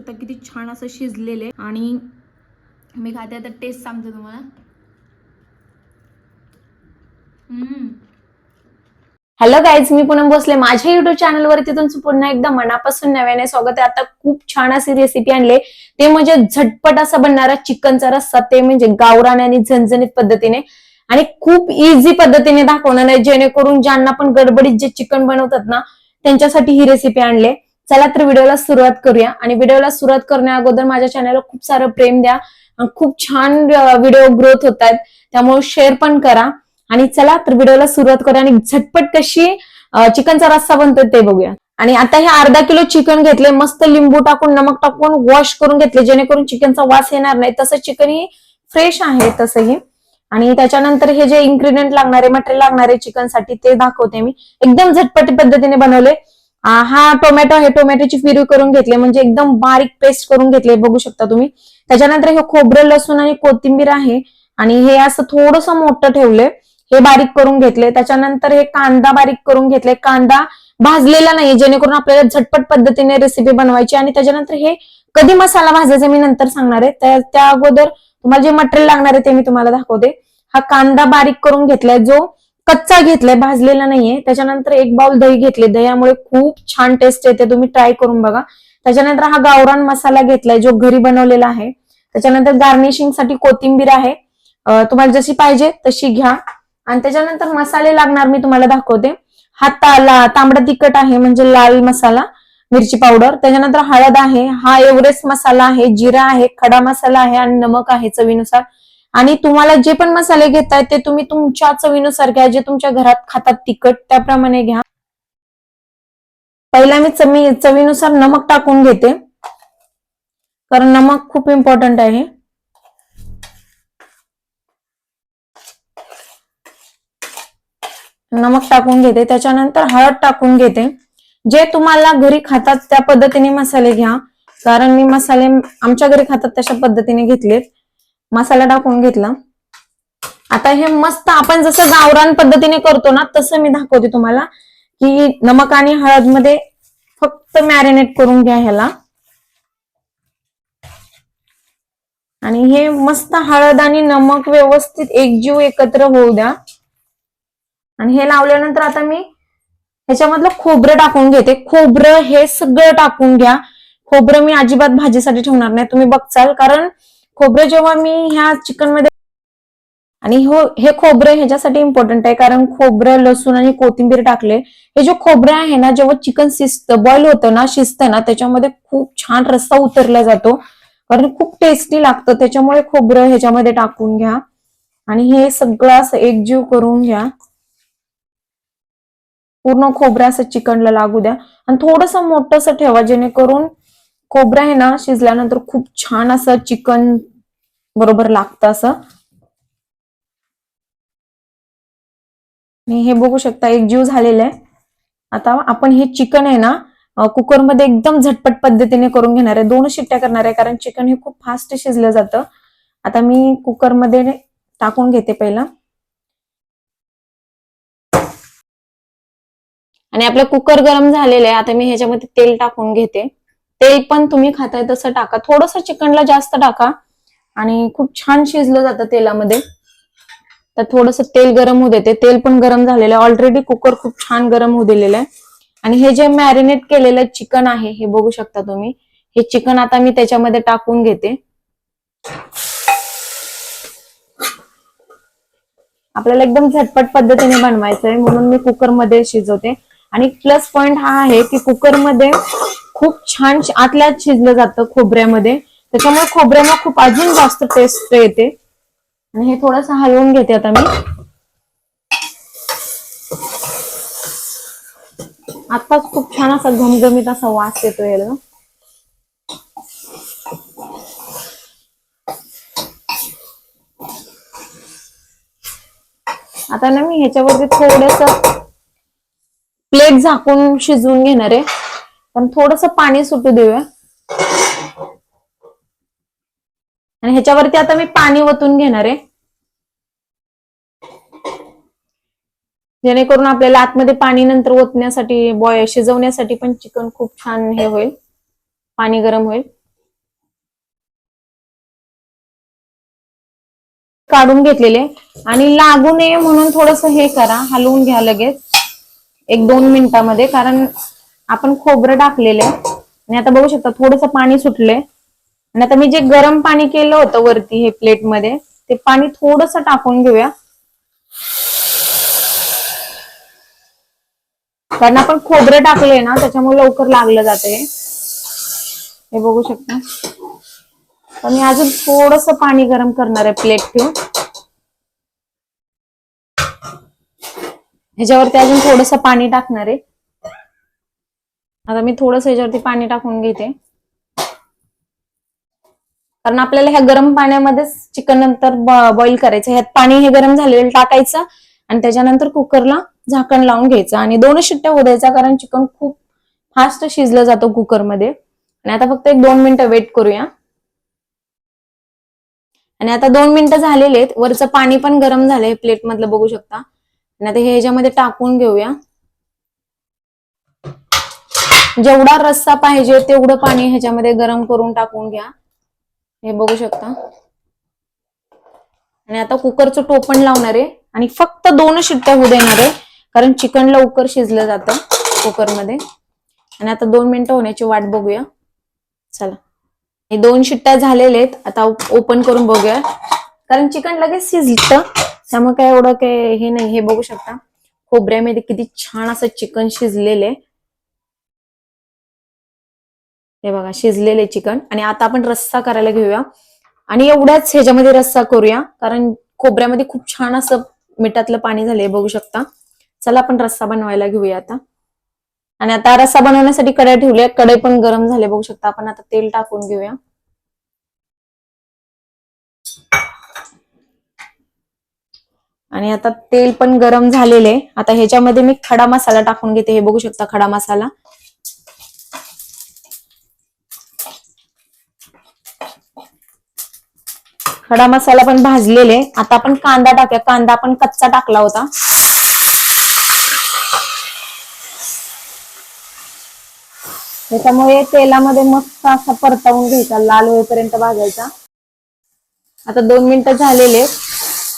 शकता किती छान असं शिजलेले. आणि मी खाते आता, टेस्ट सांगते तुम्हाला. हॅलो गाईज, मी पूनम भोसले माझ्या युट्यूब चॅनलवरती तुमचं पुन्हा एकदा मनापासून नव्याने स्वागत आहे. आता खूप छान अशी रेसिपी आणले, ते म्हणजे झटपट असा बनणारा चिकनचा रस्सा, ते म्हणजे गावरान आणि झणझणीत पद्धतीने आणि खूप इझी पद्धतीने दाखवणार आहे, जेणेकरून ज्यांना पण गडबडीत जे चिकन बनवतात ना त्यांच्यासाठी ही रेसिपी आणले. चला तर व्हिडिओला सुरुवात करूया. आणि व्हिडिओला सुरुवात करण्या अगोदर माझ्या चॅनलला खूप सारं प्रेम द्या. खूप छान व्हिडिओ ग्रोथ होत आहेत, त्यामुळे शेअर पण करा. आणि चला तर व्हिडिओला सुरुवात करूया आणि झटपट कशी चिकनचा रस्सा बनतो ते बघूया. आणि आता हे अर्धा किलो चिकन घेतले, मस्त लिंबू टाकून नमक टाकून वॉश करून घेतले, जेणेकरून चिकनचा वास येणार नाही. तसं चिकन ही फ्रेश आहे तसंही. आणि त्याच्यानंतर हे जे इन्ग्रेडियंट लागणारे, मटेरियल लागणारे चिकनसाठी ते दाखवते मी. एकदम झटपट पद्धतीने बनवले. हा टोमॅटो आहे, टोमॅटोची प्युरी करून घेतली, म्हणजे एकदम बारीक पेस्ट करून घेतले, बघू शकता तुम्ही. त्याच्यानंतर हे खोबरं, लसूण आणि कोथिंबीर आहे. आणि हे असं थोडंसं मोठं ठेवलंय, हे बारीक करून घेतले. त्याच्यानंतर हे कांदा बारीक करून घेतले, कांदा भाजलेला नाही, जेणेकरून आपल्याला झटपट पद्धतीने रेसिपी बनवायची. आणि त्याच्यानंतर हे कधी मसाला भाजायचा मी नंतर सांगणार आहे, त्या अगोदर तुम्हाला जे मटेरियल लागणार आहे ते मी तुम्हाला दाखवते. हा कांदा बारीक करून घेतलाय, जो कच्चा घेतलाय, भाजलेला नाहीये. त्याच्यानंतर एक बाउल दही घेतले, दह्यामुळे खूप छान टेस्ट येते, तुम्ही ट्राय करून बघा. त्याच्यानंतर हा गावरान मसाला घेतलाय, जो घरी बनवलेला आहे. त्याच्यानंतर गार्निशिंग साठी कोथिंबीर आहे, तुम्हाला जशी पाहिजे तशी घ्या. आणि त्याच्यानंतर मसाले लागणार मी तुम्हाला दाखवते. हा तांबडा तिखट आहे, म्हणजे लाल मसाला, मिरची पावडर. त्याच्यानंतर हळद आहे, हा एव्हरेस्ट मसाला आहे, जिरा आहे, खडा मसाला आहे आणि नमक आहे चवीनुसार. आणि तुम्हाला जे पण मसाले घेताय ते तुम्ही तुमच्या चवीनुसार घ्या, जे तुमच्या घरात खातात तिखट त्याप्रमाणे घ्या. पहिला मी चवीनुसार नमक टाकून घेते, कारण नमक खूप इम्पॉर्टंट आहे. नमक टाकून घेते. त्याच्यानंतर हळद टाकून घेते. जे तुम्हाला घरी खातात त्या पद्धतीने मसाले घ्या, कारण मी मसाले आमच्या घरी खातात तशा पद्धतीने घेतलेत. मसाला टाकून घेतला. आता हे मस्त आपण जसं गावरान पद्धतीने करतो ना तसं मी दाखवते तुम्हाला, की नमक आणि हळद मध्ये फक्त मॅरिनेट करून घ्या ह्याला. आणि हे मस्त हळद आणि नमक व्यवस्थित एकजीव एकत्र होऊ द्या. आणि हे लावल्यानंतर आता मी ह्याच्यामधलं खोबरं टाकून घेते. खोबरं हे सगळं टाकून घ्या. खोबरं मी अजिबात भाजीसाठी ठेवणार नाही, तुम्ही बघचाल, कारण खोबरं जेव्हा मी ह्या चिकन मध्ये, आणि हो हे खोबरं ह्याच्यासाठी इम्पॉर्टंट आहे, कारण खोबरं, लसूण आणि कोथिंबीर टाकले. हे जे खोबरं आहे ना, जेव्हा चिकन शिजतं, बॉईल होतं ना, शिजतं ना, त्याच्यामध्ये खूप छान रस्सा उतरला जातो, कारण खूप टेस्टी लागतं. त्याच्यामुळे खोबरं ह्याच्यामध्ये टाकून घ्या. आणि हे सगळं असं एकजीव करून घ्या. पूर्ण खोबरं असं चिकनला लागू द्या. आणि थोडंसं मोठंसं ठेवा, जेणेकरून खोबरं आहे ना शिजल्यानंतर खूप छान असं चिकन बरोबर लागतं असं. हे बघू शकता एकजीव झालेलं आहे. आता आपण हे चिकन आहे ना कुकरमध्ये एकदम झटपट पद्धतीने करून घेणार आहे. 2 शिट्ट्या करणार आहे, कारण चिकन हे खूप फास्ट शिजलं जातं. आता मी कुकरमध्ये टाकून घेते पहिला. आणि आपलं कुकर गरम झालेलं आहे. आता मी ह्याच्यामध्ये तेल टाकून घेते. तेल पण तुम्ही खाताय तसं टाका, थोडंसं चिकनला जास्त टाका, आणि खूप छान शिजलं जातं तेलामध्ये. तर थोडंसं तेल गरम होऊ देते. तेल पण गरम झालेलं आहे, ऑलरेडी कुकर खूप छान गरम होऊ दिलेलं आहे. आणि हे जे मॅरिनेट केलेलं चिकन आहे, हे बघू शकता तुम्ही, हे चिकन आता मी त्याच्यामध्ये टाकून घेते. आपल्याला एकदम झटपट पद्धतीने बनवायचं आहे, म्हणून मी कुकरमध्ये शिजवते. आणि प्लस पॉइंट हा आहे की कुकरमध्ये खूप छान आतल्या शिजलं जातं खोबऱ्यामध्ये, त्याच्यामुळे खोबऱ्याला खूप अजून जास्त टेस्ट येते. आणि हे थोडंसं हलवून घेते आता मी. आताच खूप छान असा घमघमीत असा वास येतो याला. आता ना मी ह्याच्यावरती थोडंसं प्लेट झाकून शिजवून घेणार आहे, पण थोडंसं पाणी सुटू देऊया. आणि ह्याच्यावरती आता मी पाणी ओतून घेणार आहे, जेणेकरून आपल्याला आतमध्ये पाणी नंतर ओतण्यासाठी, शिजवण्यासाठी पण चिकन खूप छान हे होईल, पाणी गरम होईल. काढून घेतलेले आणि लागू नये म्हणून थोडस हे करा, हलवून घ्या लगेच 1-2 मिनिटांमध्ये, कारण आपण खोबरं टाकलेलं आहे. आणि आता बघू शकता थोडंसं पाणी सुटलंय. आणि आता मी जे गरम पाणी केलं होतं वरती हे प्लेटमध्ये, ते पाणी थोडंसं टाकून घेऊया, कारण आपण खोबरं टाकलंय ना त्याच्यामुळे लवकर लागलं जाते. हे बघू शकता. तर मी अजून थोडंसं पाणी गरम करणार आहे प्लेट ठेवून. ह्याच्यावरती अजून थोडंसं पाणी टाकणार आहे. आता मी थोडंसं ह्याच्यावरती पाणी टाकून घेते, कारण आपल्याला ह्या गरम पाण्यामध्येच चिकन नंतर बॉईल करायचं. ह्यात पाणी हे गरम झालेलं टाकायचं आणि त्याच्यानंतर कुकरला झाकण लावून घ्यायचं आणि 2 शिट्ट्या होऊ द्यायचा, कारण चिकन खूप फास्ट शिजलं जातं कुकरमध्ये. आणि आता फक्त 1-2 मिनिटं वेट करूया. आणि आता 2 मिनिटं झालेले आहेत. वरचं पाणी पण गरम झालंय प्लेट मधलं बघू शकता. आणि आता हे ह्याच्यामध्ये टाकून घेऊया. जेवढा रस्सा पाहिजे तेवढं पाणी ह्याच्यामध्ये गरम करून टाकून घ्या. हे बघू शकता. आणि आता कुकरचं टोपण लावणार आहे आणि फक्त 2 शिट्ट्या होऊ देणार आहे, कारण चिकन लवकर शिजलं जातं कुकरमध्ये. आणि आता 2 मिनिटं होण्याची वाट बघूया. चला, हे 2 शिट्ट्या झालेले आहेत. आता ओपन करून बघूया, कारण चिकन लगेच शिजतं त्यामुळे काय एवढं काय हे नाही. हे बघू शकता खोबऱ्यामध्ये किती छान असं चिकन शिजलेलं आहे. हे बघा शिजलेले चिकन. आणि आता आपण रस्सा करायला घेऊया आणि एवढ्याच ह्याच्यामध्ये रस्सा करूया, कारण खोबऱ्यामध्ये खूप छान असं मिठातलं पाणी झालंय बघू शकता. चला आपण रस्सा बनवायला घेऊया आता. आणि आता रस्सा बनवण्यासाठी कढई ठेवली, कढई पण गरम झाले बघू शकता. आपण आता तेल टाकून घेऊया. आणि आता तेल पण गरम झालेले. आता ह्याच्यामध्ये मी खडा मसाला टाकून घेते. हे बघू शकता खडा मसाला. खडा मसाला पण भाजलेले. आता आपण कांदा टाकूया. कांदा आपण कच्चा टाकला होता. त्याच्यामुळे तेलामध्ये मस्त असा परतवून घ्यायचा, लाल होईपर्यंत भाजायचा. आता 2 मिनिटं झालेले.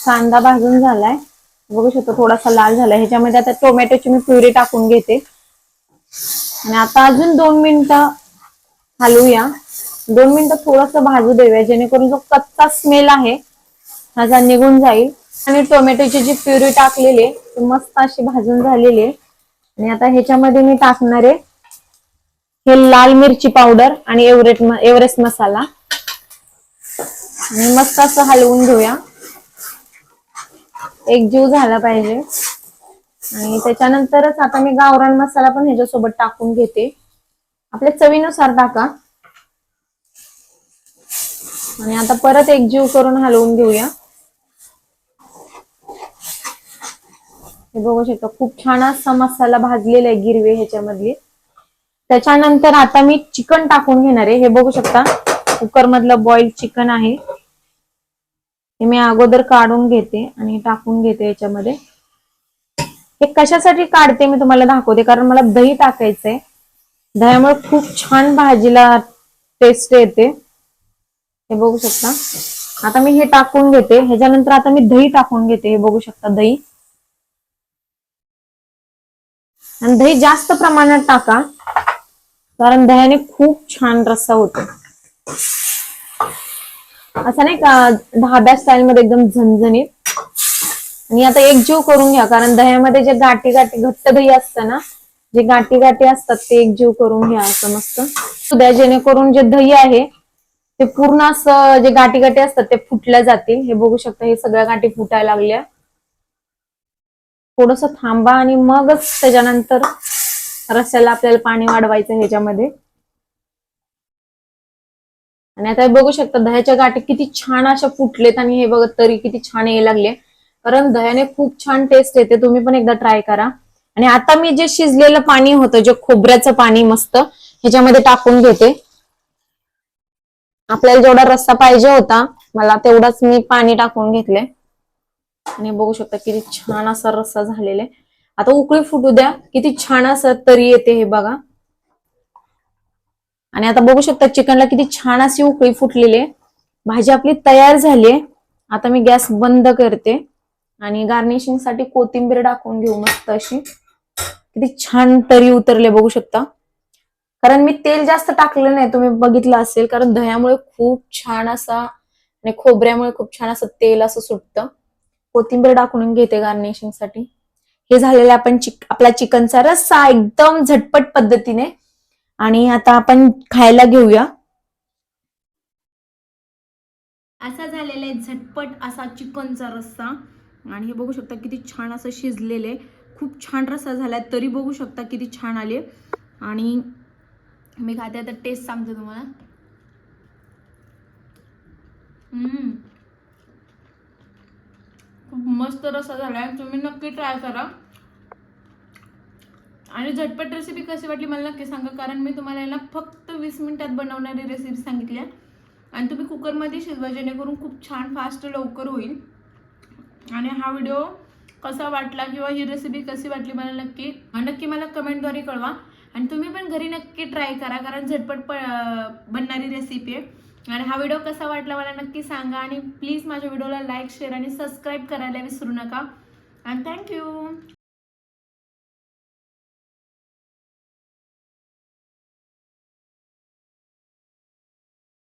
कांदा भाजून झालाय बघू शकतो, थोडासा लाल झालाय. ह्याच्यामध्ये आता टोमॅटोची मी प्युरी टाकून घेते. आणि आता अजून 2 मिनिटं हलवूया. 2 मिनिटं थोडंसं भाजू देऊया, जेणेकरून जो कच्चा स्मेल आहे माझा निघून जाईल. आणि टोमॅटोची जी प्युरी टाकलेली ती मस्त अशी भाजून झालेली आहे. आणि आता ह्याच्यामध्ये मी टाकणार आहे हे लाल मिरची पावडर आणि एव्हरेस्ट मसाला. आणि मस्त असं हलवून घेऊया, एकजीव झाला पाहिजे. आणि त्याच्यानंतरच आता मी गावरान मसाला पण ह्याच्यासोबत टाकून घेते. आपल्या चवीनुसार टाका. आणि आता परत एकजीव करून हलवून घेऊया. हे बघू शकता खूप छान असा मसाला भाजलेला आहे गिरवे ह्याच्यामधली. त्याच्यानंतर आता मी चिकन टाकून घेणार आहे. हे बघू शकता कुकर मधलं बॉइल्ड चिकन आहे. हे मी अगोदर काढून घेते आणि टाकून घेते याच्यामध्ये. हे कशासाठी काढते मी तुम्हाला दाखवते, कारण मला दही टाकायचंय. दह्यामुळे खूप छान भाजीला टेस्ट येते. हे बघू शकता. आता मी हे टाकून घेते. ह्याच्यानंतर आता मी दही टाकून घेते. हे बघू शकता दही. आणि दही जास्त प्रमाणात टाका, कारण दह्याने खूप छान रस्सा होतो. असं नाही का ढाब्या स्टाईल मध्ये एकदम झणझणीत. आणि आता एकजीव करून घ्या, कारण दह्यामध्ये जे गाठी गाठी घट्ट दही असतं ना, जे गाठी गाठी असतात ते एकजीव करून घ्या असं मस्त द्या, जेणेकरून जे दही आहे ते पूर्ण असं जे गाठी गाठी असतात ते फुटल्या जातील. हे बघू शकता हे सगळ्या गाठी फुटायला लागल्या. थोडस थांबा आणि मगच त्याच्यानंतर रस्स्याला आपल्याला पाणी वाढवायचं ह्याच्यामध्ये. आणि आता बघू शकता दह्याच्या गाठी किती छान अशा फुटलेत आणि हे बघत तरी किती छान यायला लागले, कारण दह्याने खूप छान टेस्ट येते. तुम्ही पण एकदा ट्राय करा. आणि आता मी जे शिजलेलं पाणी होतं, जे खोबऱ्याचं पाणी मस्त ह्याच्यामध्ये टाकून घेते. आपल्याला जेवढा रस्सा पाहिजे होता मला तेवढाच मी पाणी टाकून घेतले. आणि बघू शकता किती छान असा रस्सा झालेला आहे. आता उकळी फुटू द्या, किती छान असं तरी येते हे बघा. आणि आता बघू शकता चिकनला किती छान अशी उकळी फुटलेली आहे. भाजी आपली तयार झाली आहे. आता मी गॅस बंद करते आणि गार्निशिंग साठी कोथिंबीर टाकून घेऊ मस्त अशी. किती छान तरी उतरले बघू शकता. कारण मी तेल जास्त टाकलं नाही, तुम्ही बघितलं असेल, कारण दह्यामुळे खूप छान असा आणि खोबऱ्यामुळे खूप छान असं तेल असं सुटतं. कोथिंबीर टाकून घेते गार्निशिंग साठी. हे झालेलं आपण आपला चिकनचा रस्सा एकदम झटपट पद्धतीने. आणि आता आपण खायला घेऊया. असा झालेला आहे झटपट असा चिकनचा रस्सा. आणि हे बघू शकता किती छान असं शिजलेले, खूप छान रस्सा झालाय, तरी बघू शकता किती छान आले. आणि मी खाते आता, टेस्ट सांगते तुम्हाला. खूप मस्त रस्सा झालाय, तुम्ही नक्की ट्राय करा. आणि झटपट रेसिपी कशी वाटली मला नक्की सांगा, कारण मी तुम्हाला याला फक्त 20 मिनिटात बनवणारी रेसिपी सांगितली आहे. आणि तुम्ही कुकरमध्ये शिजवा, जेणेकरून खूप छान फास्ट लवकर होईल. आणि हा व्हिडिओ कसा वाटला किंवा ही रेसिपी कशी वाटली मला नक्की मला कमेंटद्वारे कळवा. आणि तुम्ही पण घरी नक्की ट्राय करा, कारण झटपट बनणारी रेसिपी आहे. आणि हा व्हिडिओ कसा वाटला मला नक्की सांगा. आणि प्लीज माझ्या व्हिडिओला लाईक, शेअर आणि सबस्क्राईब करायला विसरू नका. आणि थँक्यू.